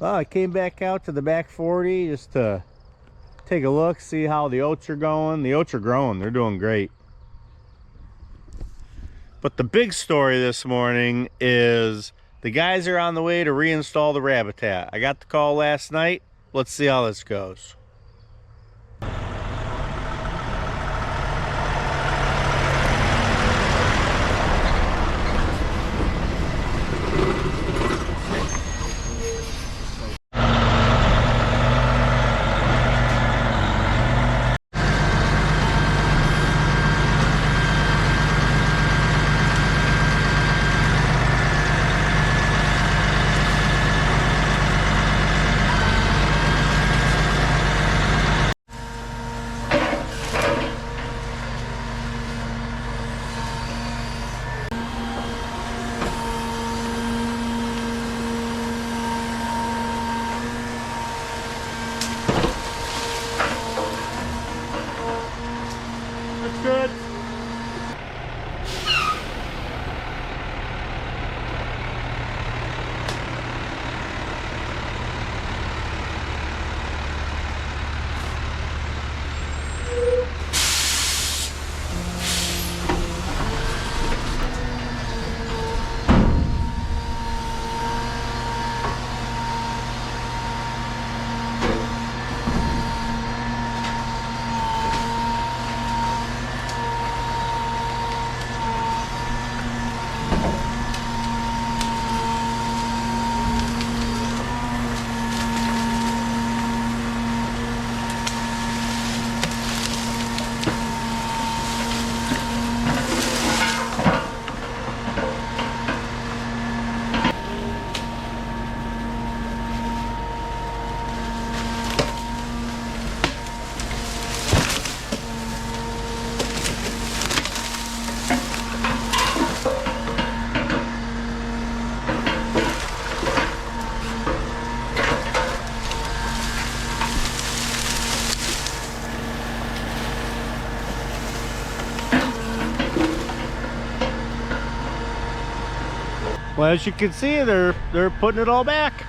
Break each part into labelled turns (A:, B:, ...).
A: Well, I came back out to the back 40 just to take a look, see how the oats are going. The oats are growing, they're doing great. But the big story this morning is the guys are on the way to reinstall the Rabbitat. I got the call last night. Let's see how this goes. That's good. Well, as you can see, they're putting it all back.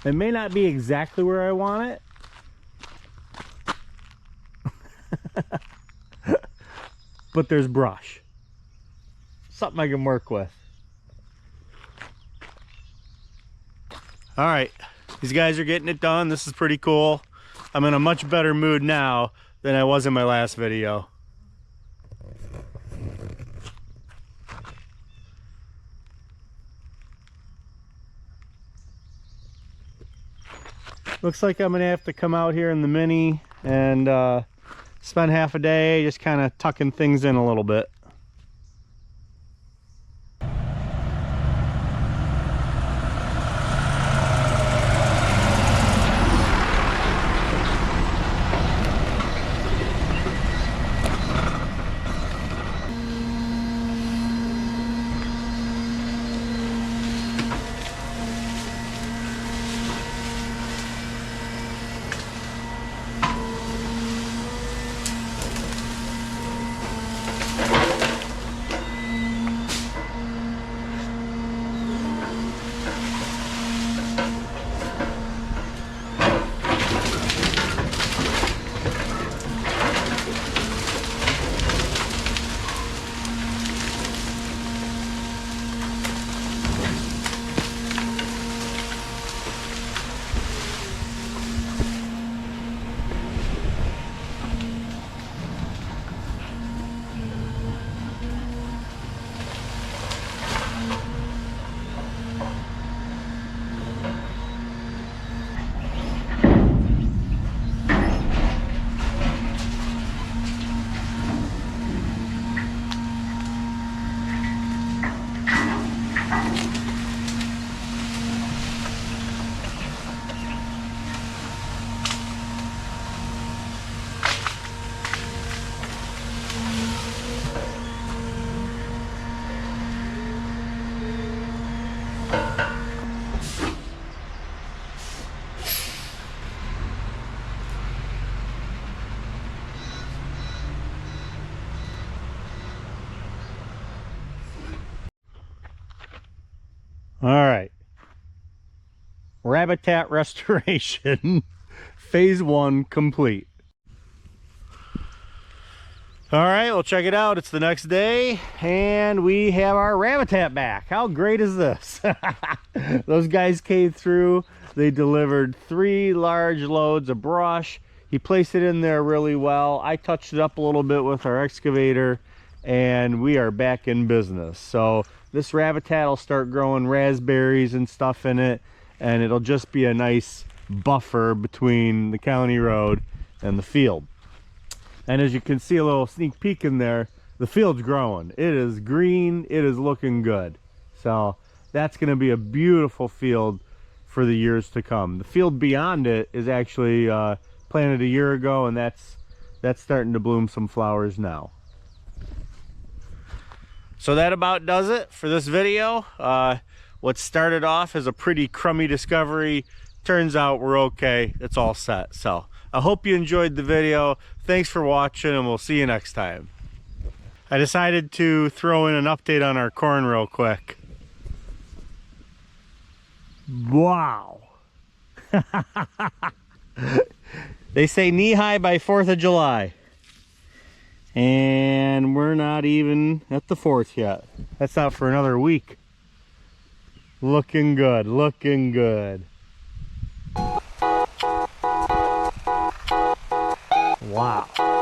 A: It may not be exactly where I want it. But there's brush. Something I can work with. All right, these guys are getting it done. This is pretty cool. I'm in a much better mood now than I was in my last video. Looks like I'm gonna have to come out here in the Mini and spend half a day just kind of tucking things in a little bit. All right, Rabbitat restoration, phase 1 complete. All right, well, check it out. It's the next day and we have our Rabbitat back. How great is this? Those guys came through. They delivered 3 large loads of brush. He placed it in there really well. I touched it up a little bit with our excavator and we are back in business. So this Rabbitat will start growing raspberries and stuff in it, and it'll just be a nice buffer between the county road and the field. And as you can see, a little sneak peek in there, the field's growing. It is green, it is looking good. So that's gonna be a beautiful field for the years to come. The field beyond it is actually planted a year ago, and that's starting to bloom some flowers now. So that about does it for this video. What started off as a pretty crummy discovery, turns out we're okay. It's all set. So I hope you enjoyed the video. Thanks for watching, and we'll see you next time. I decided to throw in an update on our corn real quick. Wow. They say knee high by 4th of July. And we're not even at the 4th yet. That's not for another week. Looking good, looking good. Wow.